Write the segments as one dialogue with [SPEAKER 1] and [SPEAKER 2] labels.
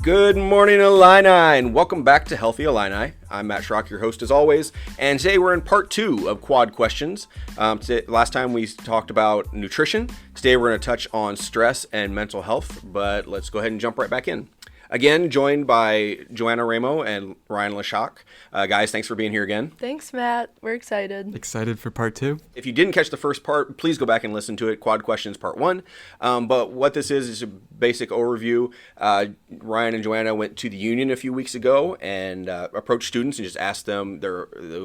[SPEAKER 1] Good morning, Illini, and welcome back to Healthy Illini. I'm Matt Schrock, your host as always, and today we're in part 2 of Quad Questions. Last time we talked about nutrition. Today we're going to touch on stress and mental health, but let's go ahead and jump right back in. Again, joined by Joanna Ramo and Ryan Lashak. Guys, thanks for being here again.
[SPEAKER 2] Thanks, Matt. We're excited.
[SPEAKER 3] Excited for part 2.
[SPEAKER 1] If you didn't catch the first part, please go back and listen to it, Quad Questions Part 1. But what this is a basic overview. Ryan and Joanna went to the union a few weeks ago and approached students and just asked them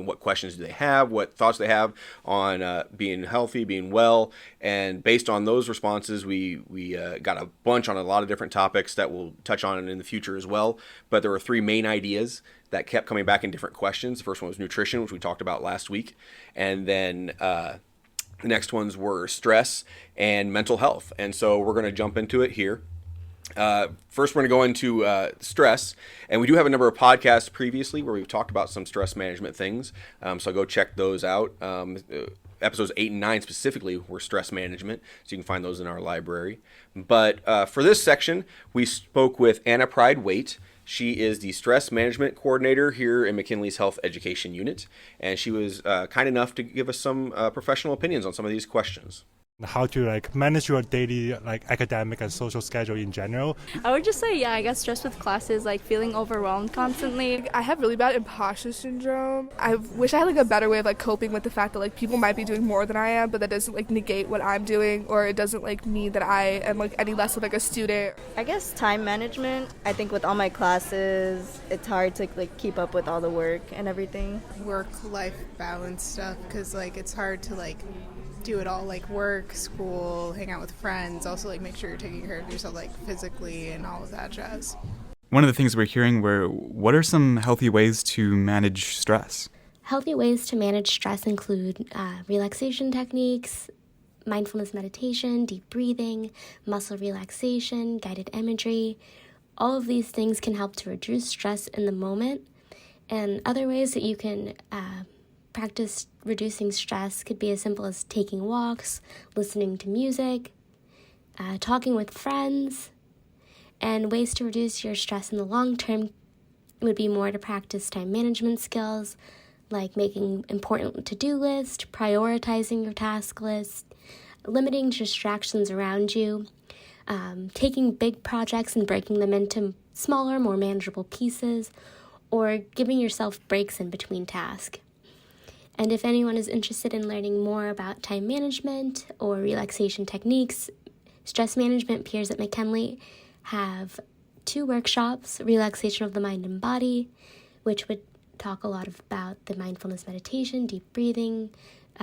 [SPEAKER 1] what questions do they have, what thoughts they have on being healthy, being well. And based on those responses, we got a bunch on a lot of different topics that we'll touch on in the future as well. But there were 3 main ideas that kept coming back in different questions. The first one was nutrition, which we talked about last week. And then the next ones were stress and mental health. And so we're going to jump into it here. First, we're going to go into stress. And we do have a number of podcasts previously where we've talked about some stress management things. So go check those out. Episodes 8 and 9 specifically were stress management, so you can find those in our library. But for this section, we spoke with Anna Pride Waite. She is the stress management coordinator here in McKinley's Health Education unit, and she was kind enough to give us some professional opinions on some of these questions.
[SPEAKER 4] How to manage your daily academic and social schedule in general.
[SPEAKER 5] I would just say, I get stressed with classes, feeling overwhelmed constantly.
[SPEAKER 2] I have really bad imposter syndrome. I wish I had a better way of coping with the fact that people might be doing more than I am, but that doesn't negate what I'm doing, or it doesn't mean that I am any less of a student.
[SPEAKER 6] I guess time management. I think with all my classes, it's hard to keep up with all the work and everything.
[SPEAKER 7] Work-life balance stuff, because it's hard to do it all, work, school, hang out with friends, also make sure you're taking care of yourself physically and all of that jazz.
[SPEAKER 3] One of the things we're hearing what are some healthy ways to manage stress?
[SPEAKER 8] Healthy ways to manage stress include relaxation techniques, mindfulness meditation, deep breathing, muscle relaxation, guided imagery. All of these things can help to reduce stress in the moment. And other ways that you can practice reducing stress could be as simple as taking walks, listening to music, talking with friends. And ways to reduce your stress in the long term would be more to practice time management skills, like making important to-do lists, prioritizing your task list, limiting distractions around you, taking big projects and breaking them into smaller, more manageable pieces, or giving yourself breaks in between tasks. And if anyone is interested in learning more about time management or relaxation techniques, stress management peers at McKinley have 2 workshops, Relaxation of the Mind and Body, which would talk a lot about the mindfulness meditation, deep breathing,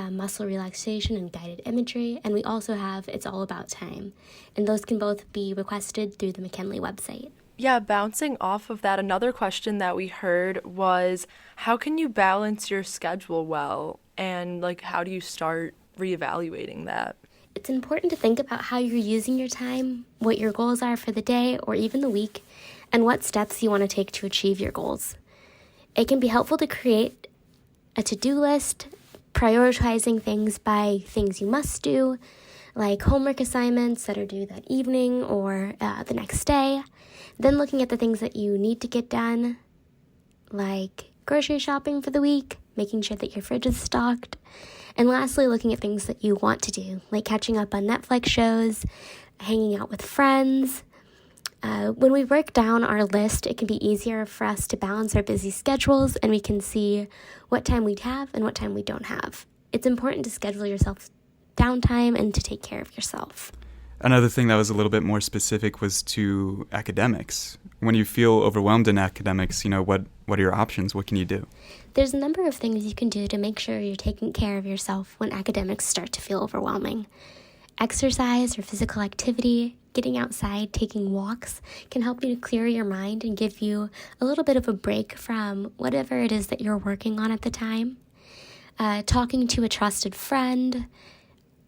[SPEAKER 8] muscle relaxation, and guided imagery. And we also have It's All About Time. And those can both be requested through the McKinley website.
[SPEAKER 2] Yeah, bouncing off of that, another question that we heard was, how can you balance your schedule well? And how do you start reevaluating that?
[SPEAKER 8] It's important to think about how you're using your time, what your goals are for the day or even the week, and what steps you want to take to achieve your goals. It can be helpful to create a to-do list, prioritizing things by things you must do, like homework assignments that are due that evening or the next day. Then looking at the things that you need to get done, like grocery shopping for the week, making sure that your fridge is stocked. And lastly, looking at things that you want to do, like catching up on Netflix shows, hanging out with friends. When we break down our list, it can be easier for us to balance our busy schedules, and we can see what time we have and what time we don't have. It's important to schedule yourself downtime and to take care of yourself.
[SPEAKER 3] Another thing that was a little bit more specific was to academics. When you feel overwhelmed in academics, what are your options? What can you do?
[SPEAKER 8] There's a number of things you can do to make sure you're taking care of yourself when academics start to feel overwhelming. Exercise or physical activity, getting outside, taking walks can help you to clear your mind and give you a little bit of a break from whatever it is that you're working on at the time. Talking to a trusted friend,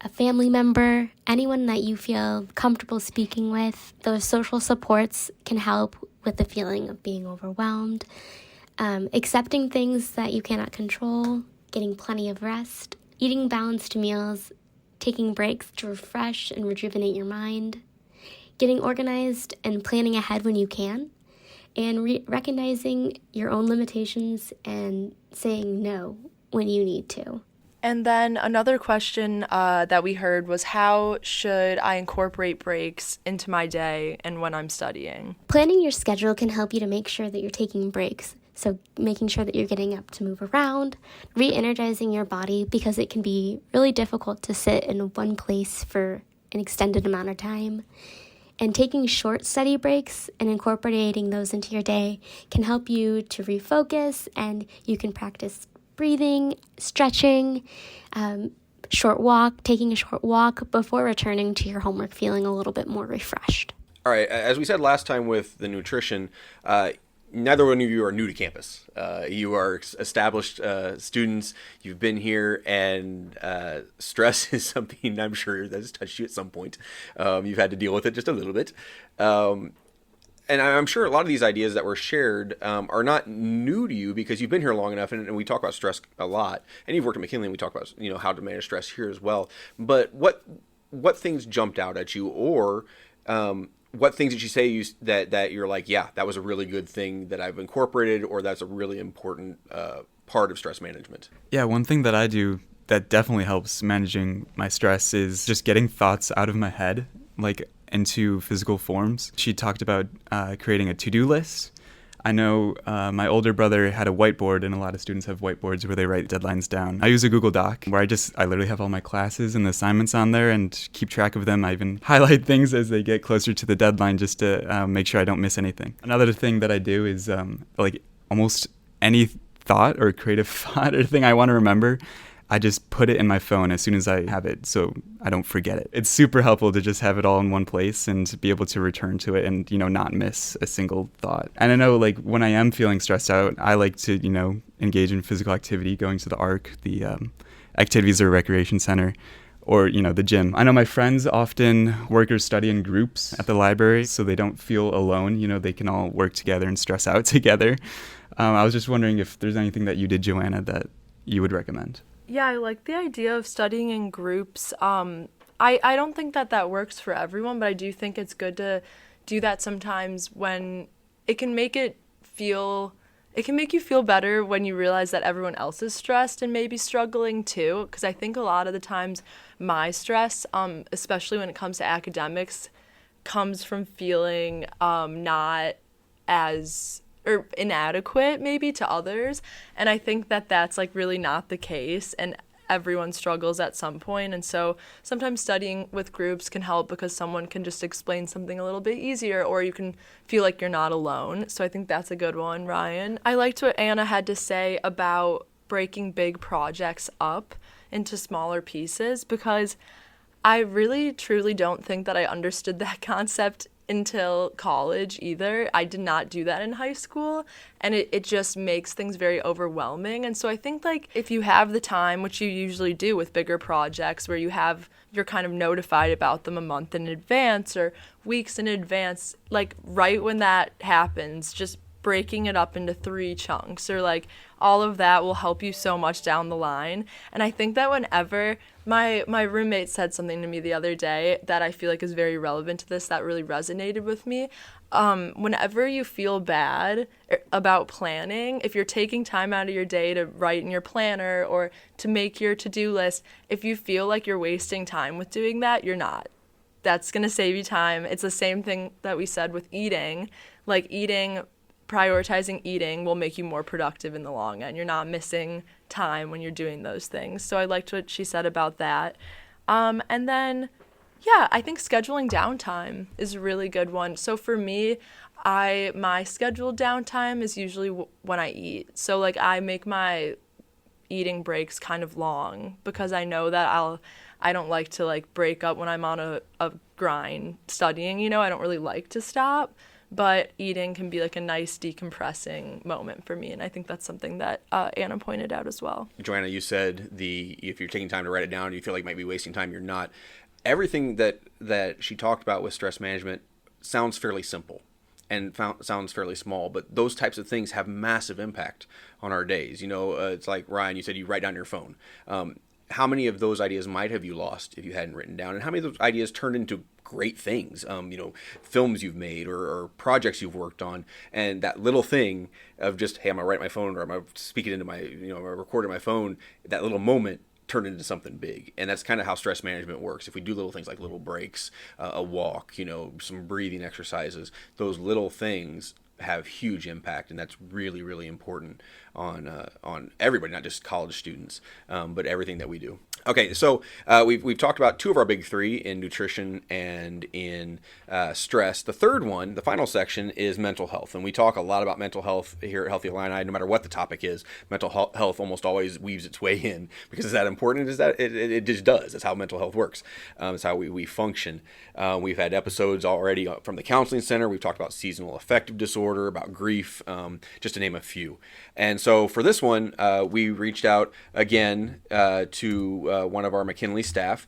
[SPEAKER 8] a family member, anyone that you feel comfortable speaking with. Those social supports can help with the feeling of being overwhelmed. Accepting things that you cannot control, getting plenty of rest, eating balanced meals, taking breaks to refresh and rejuvenate your mind, getting organized and planning ahead when you can, and recognizing your own limitations and saying no when you need to.
[SPEAKER 9] And then another question that we heard was, how should I incorporate breaks into my day and when I'm studying?
[SPEAKER 8] Planning your schedule can help you to make sure that you're taking breaks. So making sure that you're getting up to move around, re-energizing your body, because it can be really difficult to sit in one place for an extended amount of time. And taking short study breaks and incorporating those into your day can help you to refocus, and you can practice breathing, stretching, taking a short walk before returning to your homework feeling a little bit more refreshed.
[SPEAKER 1] All right, as we said last time with the nutrition, neither one of you are new to campus. You are established students. You've been here, and stress is something I'm sure that's touched you at some point. You've had to deal with it just a little bit. And I'm sure a lot of these ideas that were shared are not new to you because you've been here long enough, and we talk about stress a lot. And you've worked at McKinley, and we talk about how to manage stress here as well. But what things jumped out at you, or what things did you say that you're like, yeah, that was a really good thing that I've incorporated, or that's a really important part of stress management?
[SPEAKER 3] Yeah, one thing that I do that definitely helps managing my stress is just getting thoughts out of my head, like into physical forms. She talked about creating a to-do list. I know my older brother had a whiteboard, and a lot of students have whiteboards where they write deadlines down. I use a Google Doc where I literally have all my classes and the assignments on there and keep track of them. I even highlight things as they get closer to the deadline just to make sure I don't miss anything. Another thing that I do is like almost any thought or creative thought or thing I want to remember, I just put it in my phone as soon as I have it so I don't forget it. It's super helpful to just have it all in one place and be able to return to it and, not miss a single thought. And I know, like, when I am feeling stressed out, I like to, engage in physical activity, going to the ARC, the Activities or Recreation Center, or, the gym. I know my friends often work or study in groups at the library, so they don't feel alone. They can all work together and stress out together. I was just wondering if there's anything that you did, Joanna, that you would recommend.
[SPEAKER 9] Yeah, I like the idea of studying in groups. I don't think that works for everyone, but I do think it's good to do that sometimes when it can make you feel better when you realize that everyone else is stressed and maybe struggling too. Because I think a lot of the times my stress, especially when it comes to academics, comes from feeling not as or inadequate maybe to others. And I think that's like really not the case, and everyone struggles at some point. And so sometimes studying with groups can help because someone can just explain something a little bit easier, or you can feel like you're not alone. So I think that's a good one, Ryan. I liked what Anna had to say about breaking big projects up into smaller pieces, because I really truly don't think that I understood that concept until college either. I did not do that in high school, and it just makes things very overwhelming. And so I think, like, if you have the time, which you usually do with bigger projects where you're kind of notified about them a month in advance or weeks in advance, like right when that happens, just breaking it up into 3 chunks or like all of that will help you so much down the line. And I think that whenever my roommate said something to me the other day that I feel like is very relevant to this, that really resonated with me. Whenever you feel bad about planning, if you're taking time out of your day to write in your planner or to make your to-do list, if you feel like you're wasting time with doing that, you're not. That's going to save you time. It's the same thing that we said with eating. Like prioritizing eating will make you more productive in the long end. You're not missing time when you're doing those things. So I liked what she said about that. And then, yeah, I think scheduling downtime is a really good one. So for me, my scheduled downtime is usually when I eat. So like I make my eating breaks kind of long because I know that I don't like to like break up when I'm on a grind studying, I don't really like to stop. But eating can be like a nice decompressing moment for me, and I think that's something that Anna pointed out as well.
[SPEAKER 1] Joanna, you said if you're taking time to write it down, you feel like you might be wasting time. You're not. Everything that she talked about with stress management sounds fairly simple and sounds fairly small, but those types of things have massive impact on our days. It's like, Ryan, you said you write down your phone. how many of those ideas might have you lost if you hadn't written down, and how many of those ideas turned into great things, films you've made or projects you've worked on, and that little thing of just, hey, I'm gonna write my phone, or I'm gonna speak it into my, I'm gonna record in my phone, that little moment turned into something big. And that's kind of how stress management works. If we do little things like little breaks, a walk, some breathing exercises, those little things have huge impact, and that's really, really important on everybody, not just college students, but everything that we do. Okay, so we've talked about two of our big three in nutrition and in stress. The third one, the final section, is mental health, and we talk a lot about mental health here at Healthy Illini. No matter what the topic is, mental health almost always weaves its way in, because it's that important. Is that it just does. That's how mental health works. It's how we function. We've had episodes already from the counseling center. We've talked about seasonal affective disorder, about grief, just to name a few. And so for this one, we reached out again to one of our McKinley staff.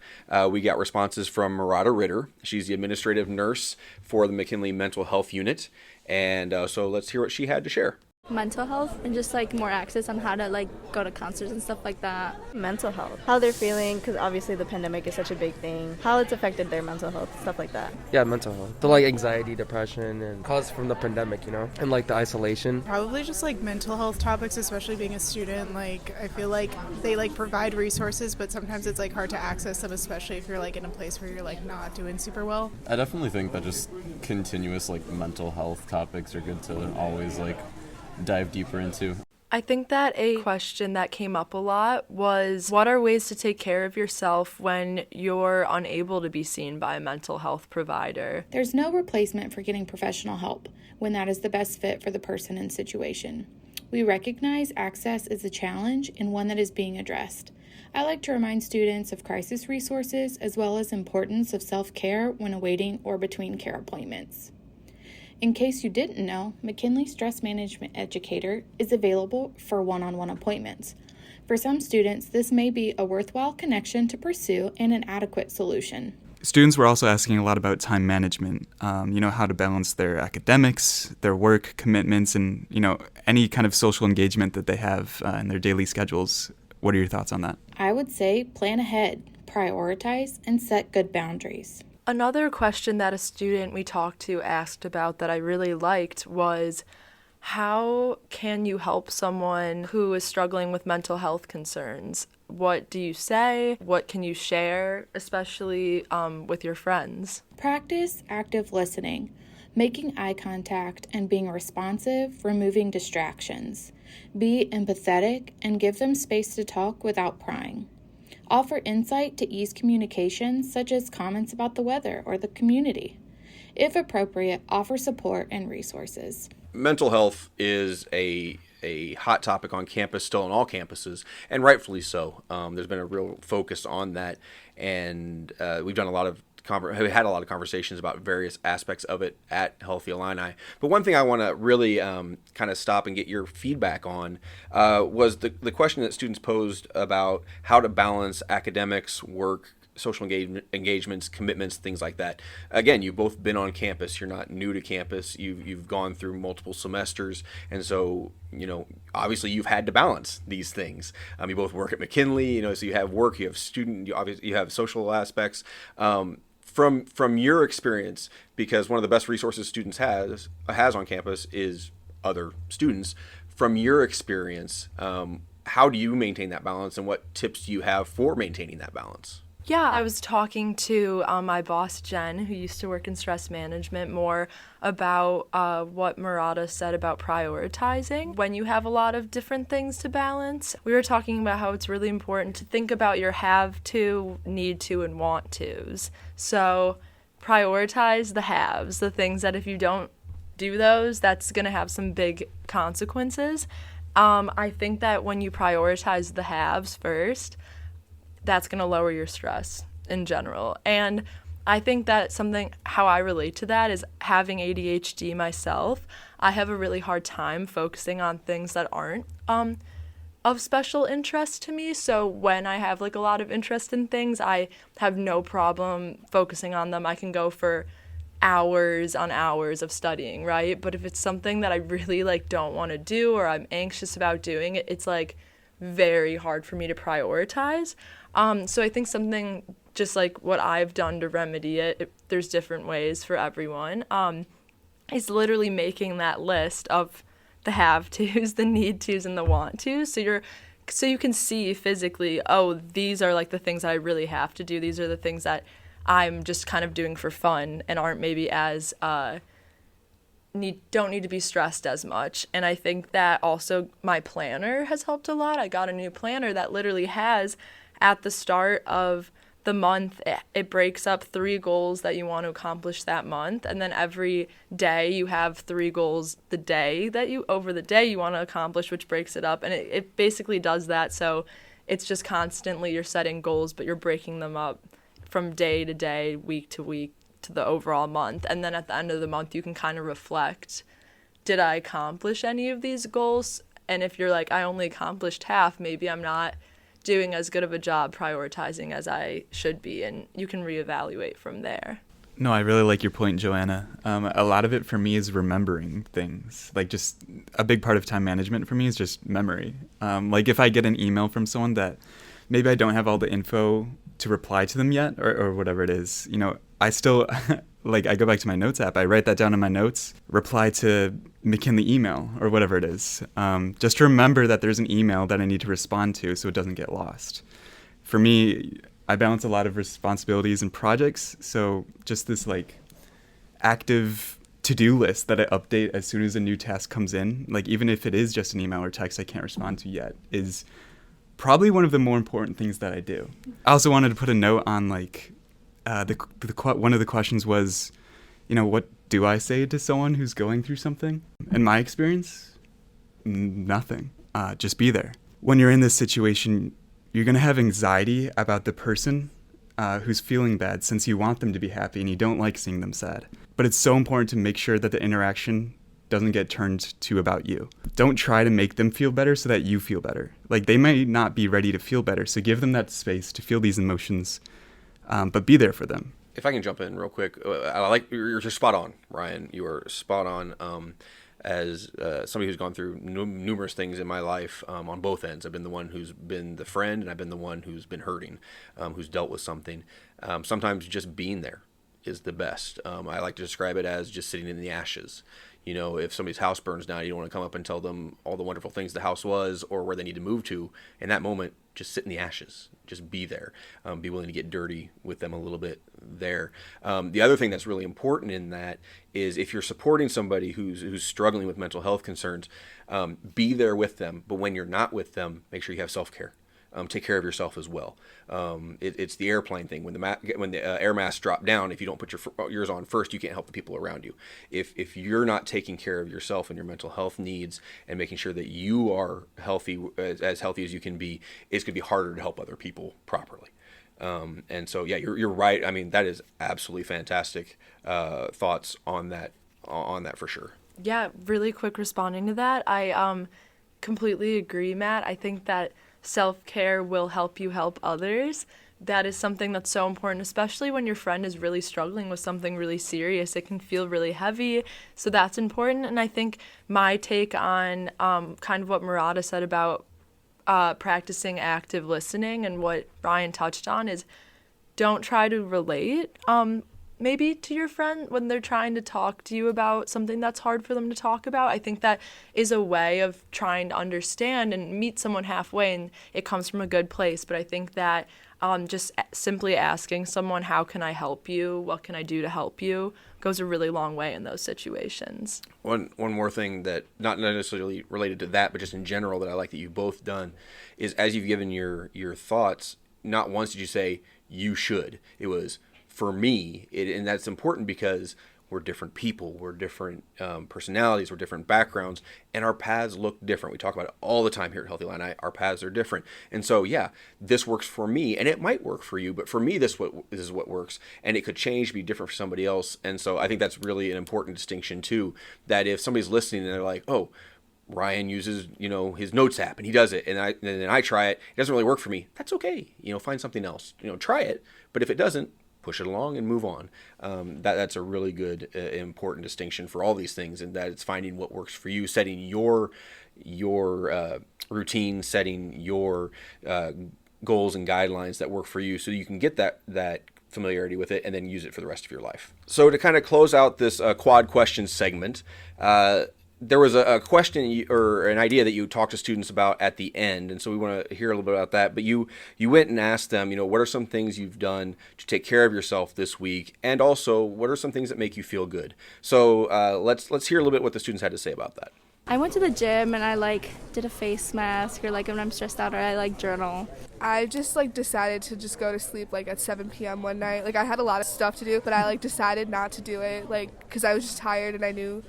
[SPEAKER 1] We got responses from Murata Ritter. She's the administrative nurse for the McKinley Mental Health Unit. And so let's hear what she had to share.
[SPEAKER 5] Mental health and just like more access on how to like go to counselors and stuff like that.
[SPEAKER 6] Mental health, how they're feeling, because obviously the pandemic is such a big thing, how it's affected their mental health, stuff like that.
[SPEAKER 10] Yeah, mental health. So like anxiety, depression, and caused from the pandemic, and like the isolation.
[SPEAKER 7] Probably just like mental health topics, especially being a student. Like I feel like they like provide resources, but sometimes it's like hard to access them, especially if you're like in a place where you're like not doing super well.
[SPEAKER 11] I definitely think that just continuous like mental health topics are good to always like dive deeper into.
[SPEAKER 9] I think that a question that came up a lot was, what are ways to take care of yourself when you're unable to be seen by a mental health provider?
[SPEAKER 12] There's no replacement for getting professional help when that is the best fit for the person and situation. We recognize access is a challenge and one that is being addressed. I like to remind students of crisis resources as well as importance of self-care when awaiting or between care appointments. In case you didn't know, McKinley Stress Management Educator is available for one-on-one appointments. For some students, this may be a worthwhile connection to pursue and an adequate solution.
[SPEAKER 3] Students were also asking a lot about time management, how to balance their academics, their work commitments, and, any kind of social engagement that they have in their daily schedules. What are your thoughts on that?
[SPEAKER 12] I would say plan ahead, prioritize, and set good boundaries.
[SPEAKER 9] Another question that a student we talked to asked about that I really liked was, how can you help someone who is struggling with mental health concerns? What do you say? What can you share, especially with your friends?
[SPEAKER 12] Practice active listening, making eye contact and being responsive, removing distractions. Be empathetic and give them space to talk without prying. Offer insight to ease communication, such as comments about the weather or the community. If appropriate, offer support and resources.
[SPEAKER 1] Mental health is a hot topic on campus, still on all campuses, and rightfully so. There's been a real focus on that, and we've done had a lot of conversations about various aspects of it at Healthy Illini. But one thing I want to really kind of stop and get your feedback on was the question that students posed about how to balance academics, work, social engagements, commitments, things like that. Again, you've both been on campus. You're not new to campus. You've gone through multiple semesters, and so obviously you've had to balance these things. You both work at McKinley, so you have work, you have student, you have social aspects. From your experience, because one of the best resources students has on campus is other students. From your experience, how do you maintain that balance, and what tips do you have for maintaining that balance?
[SPEAKER 9] Yeah, I was talking to my boss, Jen, who used to work in stress management, more about what Murata said about prioritizing when you have a lot of different things to balance. We were talking about how it's really important to think about your have to, need to, and want tos. So prioritize the haves, the things that if you don't do those, that's going to have some big consequences. I think that when you prioritize the haves first, that's going to lower your stress in general. And I think that how I relate to that is having ADHD myself. I have a really hard time focusing on things that aren't of special interest to me. So when I have a lot of interest in things, I have no problem focusing on them. I can go for hours on hours of studying, right? But if it's something that I really don't want to do, or I'm anxious about doing it, it's very hard for me to prioritize. So I think something just like what I've done to remedy it, there's different ways for everyone, is literally making that list of the have-tos, the need-tos, and the want-tos. So you can see physically, oh, these are like the things that I really have to do. These are the things that I'm just kind of doing for fun and aren't maybe as don't need to be stressed as much. And I think that also my planner has helped a lot. I got a new planner that literally has, at the start of the month, it breaks up 3 goals that you want to accomplish that month, and then every day you have 3 goals over the day you want to accomplish, which breaks it up, and it basically does that. So it's just constantly you're setting goals, but you're breaking them up from day to day, week to week, to the overall month. And then at the end of the month you can kind of reflect, did I accomplish any of these goals? And if you're like, I only accomplished half, maybe I'm not doing as good of a job prioritizing as I should be, and you can reevaluate from there.
[SPEAKER 3] No, I really like your point, Joanna. A lot of it for me is remembering things. Like, just a big part of time management for me is just memory. Like, if I get an email from someone that maybe I don't have all the info to reply to them yet, or whatever it is, I still, like, I go back to my notes app, I write that down in my notes, reply to McKinley email or whatever it is, just to remember that there's an email that I need to respond to so it doesn't get lost. For me, I balance a lot of responsibilities and projects, so just this like active to-do list that I update as soon as a new task comes in, like even if it is just an email or text I can't respond to yet, is probably one of the more important things that I do. I also wanted to put a note on like one of the questions was, what do I say to someone who's going through something? In my experience, nothing. Just be there. When you're in this situation, you're going to have anxiety about the person who's feeling bad, since you want them to be happy and you don't like seeing them sad. But it's so important to make sure that the interaction doesn't get turned to about you. Don't try to make them feel better so that you feel better. Like, they might not be ready to feel better, so give them that space to feel these emotions, but be there for them.
[SPEAKER 1] If I can jump in real quick, you're spot on, Ryan. You are spot on. As somebody who's gone through numerous things in my life on both ends, I've been the one who's been the friend, and I've been the one who's been hurting, who's dealt with something. Sometimes just being there is the best. I like to describe it as just sitting in the ashes. If somebody's house burns down, you don't want to come up and tell them all the wonderful things the house was or where they need to move to. In that moment, just sit in the ashes. Just be there. Be willing to get dirty with them a little bit there. The other thing that's really important in that is if you're supporting somebody who's struggling with mental health concerns, be there with them. But when you're not with them, make sure you have self-care. Take care of yourself as well. It's the airplane thing. When the air masks drop down, if you don't put yours on first, you can't help the people around you. If you're not taking care of yourself and your mental health needs and making sure that you are healthy, as healthy as you can be, it's going to be harder to help other people properly. And so, yeah, you're right. I mean, that is absolutely fantastic thoughts on that for sure.
[SPEAKER 9] Yeah, really quick responding to that. I completely agree, Matt. I think that self-care will help you help others. That is something that's so important, especially when your friend is really struggling with something really serious. It can feel really heavy, so that's important. And I think my take on kind of what Murata said about practicing active listening and what Ryan touched on is don't try to relate maybe to your friend when they're trying to talk to you about something that's hard for them to talk about. I think that is a way of trying to understand and meet someone halfway, and it comes from a good place. But I think that just simply asking someone, how can I help you? What can I do to help you? Goes a really long way in those situations.
[SPEAKER 1] One more thing that not necessarily related to that, but just in general that I like that you've both done is, as you've given your thoughts, not once did you say you should. It was for me, and that's important because we're different people, we're different personalities, we're different backgrounds, and our paths look different. We talk about it all the time here at Healthy Illini. Our paths are different. And so, yeah, this works for me, and it might work for you, but for me, this is what works, and it could change, be different for somebody else. And so I think that's really an important distinction, too, that if somebody's listening and they're like, oh, Ryan uses, his notes app, and he does it, and then I try it, it doesn't really work for me. That's okay. Find something else. Try it, but if it doesn't, push it along and move on. That's a really good, important distinction for all these things, and that it's finding what works for you, setting your routine, setting your goals and guidelines that work for you so you can get that familiarity with it and then use it for the rest of your life. So to kind of close out this quad questions segment, there was a question or an idea that you talked to students about at the end, and so we want to hear a little bit about that. But you went and asked them, what are some things you've done to take care of yourself this week, and also what are some things that make you feel good? So let's hear a little bit what the students had to say about that.
[SPEAKER 5] I went to the gym and I did a face mask, or when I'm stressed out, or I journal.
[SPEAKER 2] I just decided to just go to sleep at 7 p.m. one night. I had a lot of stuff to do, but I decided not to do it because I was just tired and I knew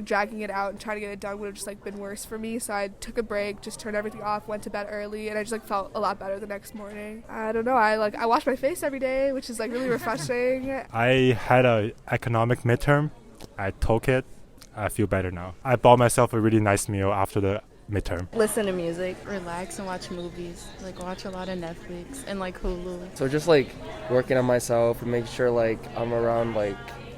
[SPEAKER 2] dragging it out and trying to get it done would have just been worse for me. So I took a break, just turned everything off, went to bed early, and I just felt a lot better the next morning. I don't know, I wash my face every day, which is really refreshing.
[SPEAKER 4] I had an economic midterm. I took it. I feel better now. I bought myself a really nice meal after the midterm.
[SPEAKER 6] Listen to music.
[SPEAKER 13] Relax and watch movies. Watch a lot of Netflix and Hulu.
[SPEAKER 10] So just working on myself and make sure I'm around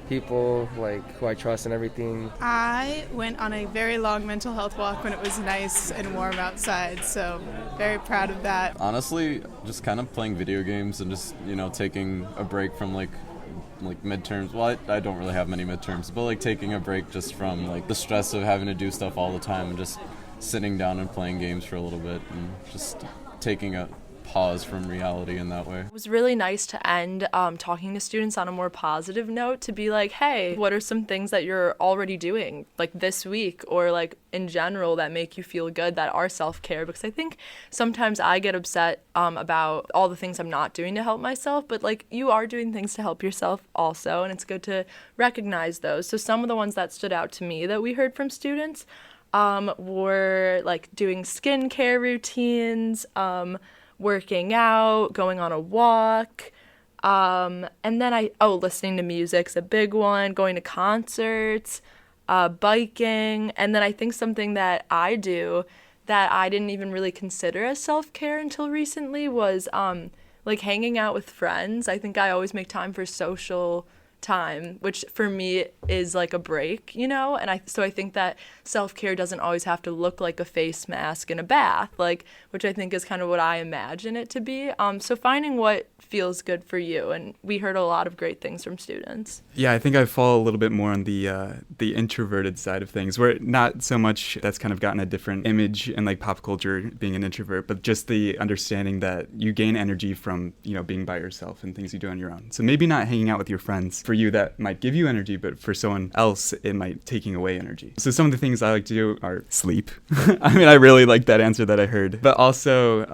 [SPEAKER 10] people who I trust and everything.
[SPEAKER 7] I went on a very long mental health walk when it was nice and warm outside, so very proud of that.
[SPEAKER 11] Honestly, just kind of playing video games and just, taking a break from midterms. Well, I don't really have many midterms, but taking a break just from the stress of having to do stuff all the time and just sitting down and playing games for a little bit and just taking a pause from reality in that way.
[SPEAKER 9] It was really nice to end talking to students on a more positive note, to be hey, what are some things that you're already doing this week or in general that make you feel good, that are self-care? Because I think sometimes I get upset about all the things I'm not doing to help myself, but you are doing things to help yourself also, and it's good to recognize those. So some of the ones that stood out to me that we heard from students were doing skincare routines, working out, going on a walk, and then listening to music's a big one, going to concerts, biking, and then I think something that I do that I didn't even really consider as self-care until recently was hanging out with friends. I think I always make time for social time, which for me is a break, and I think that self-care doesn't always have to look like a face mask and a bath, which I think is kind of what I imagine it to be. So finding what feels good for you, and we heard a lot of great things from students.
[SPEAKER 3] Yeah, I think I fall a little bit more on the introverted side of things, where not so much that's kind of gotten a different image in pop culture, being an introvert, but just the understanding that you gain energy from being by yourself and things you do on your own. So maybe not hanging out with your friends. For you, that might give you energy, but for someone else, it might taking away energy. So some of the things I like to do are sleep. I really like that answer that I heard. But also,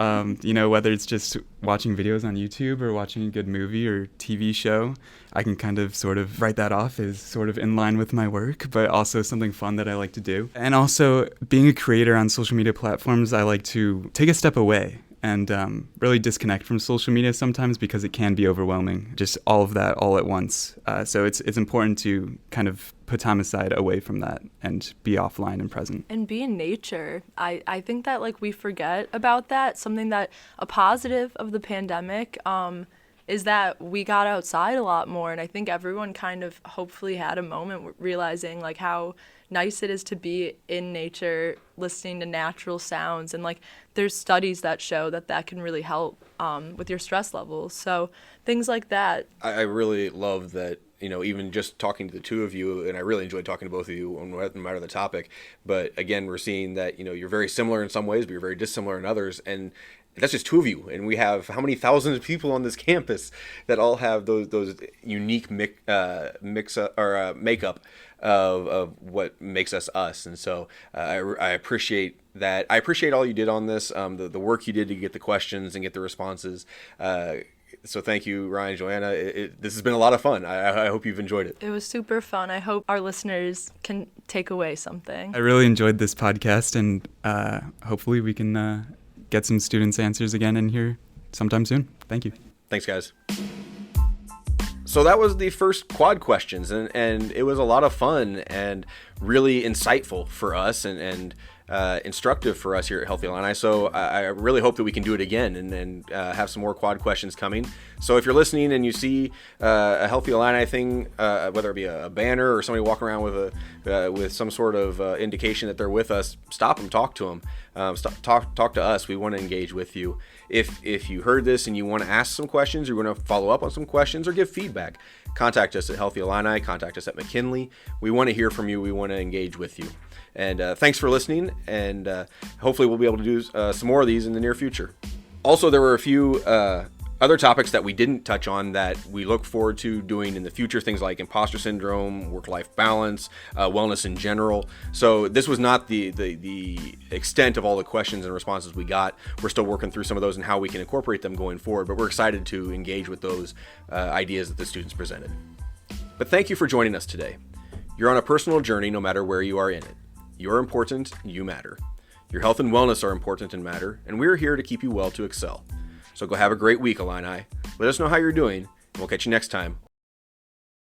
[SPEAKER 3] whether it's just watching videos on YouTube or watching a good movie or TV show, I can kind of sort of write that off as sort of in line with my work, but also something fun that I like to do. And also, being a creator on social media platforms, I like to take a step away and really disconnect from social media sometimes, because it can be overwhelming, just all of that all at once. So it's important to kind of put time aside away from that and be offline and present.
[SPEAKER 9] And be in nature. I think that we forget about that. Something that a positive of the pandemic is that we got outside a lot more, and I think everyone kind of hopefully had a moment realizing how nice it is to be in nature, listening to natural sounds, and there's studies that show that can really help with your stress levels. So things like that. I
[SPEAKER 1] really love that, even just talking to the two of you, and I really enjoyed talking to both of you on no matter the topic, but again, we're seeing that, you're very similar in some ways, but you're very dissimilar in others, and that's just two of you, and we have how many thousands of people on this campus that all have those unique makeup of what makes us us. And so I appreciate that. I appreciate all you did on this, the work you did to get the questions and get the responses. So thank you, Ryan, Joanna. This has been a lot of fun. I hope you've enjoyed it.
[SPEAKER 9] It was super fun. I hope our listeners can take away something.
[SPEAKER 3] I really enjoyed this podcast, and hopefully we can get some students' answers again in here sometime soon. Thank you.
[SPEAKER 1] Thanks, guys. So that was the first quad questions, and it was a lot of fun and really insightful for us and instructive for us here at Healthy Illini. So I really hope that we can do it again and have some more quad questions coming. So if you're listening and you see a Healthy Illini thing, whether it be a banner or somebody walking around with some sort of indication that they're with us, stop them, talk to them. talk to us. We want to engage with you. If you heard this and you want to ask some questions, or you want to follow up on some questions or give feedback, contact us at Healthy Illini, contact us at McKinley. We want to hear from you. We want to engage with you. And thanks for listening, and hopefully we'll be able to do some more of these in the near future. Also, there were a few other topics that we didn't touch on that we look forward to doing in the future, things like imposter syndrome, work-life balance, wellness in general. So this was not the extent of all the questions and responses we got. We're still working through some of those and how we can incorporate them going forward, but we're excited to engage with those ideas that the students presented. But thank you for joining us today. You're on a personal journey no matter where you are in it. You're important, you matter. Your health and wellness are important and matter, and we're here to keep you well to excel. So go have a great week, Illini. Let us know how you're doing, and we'll catch you next time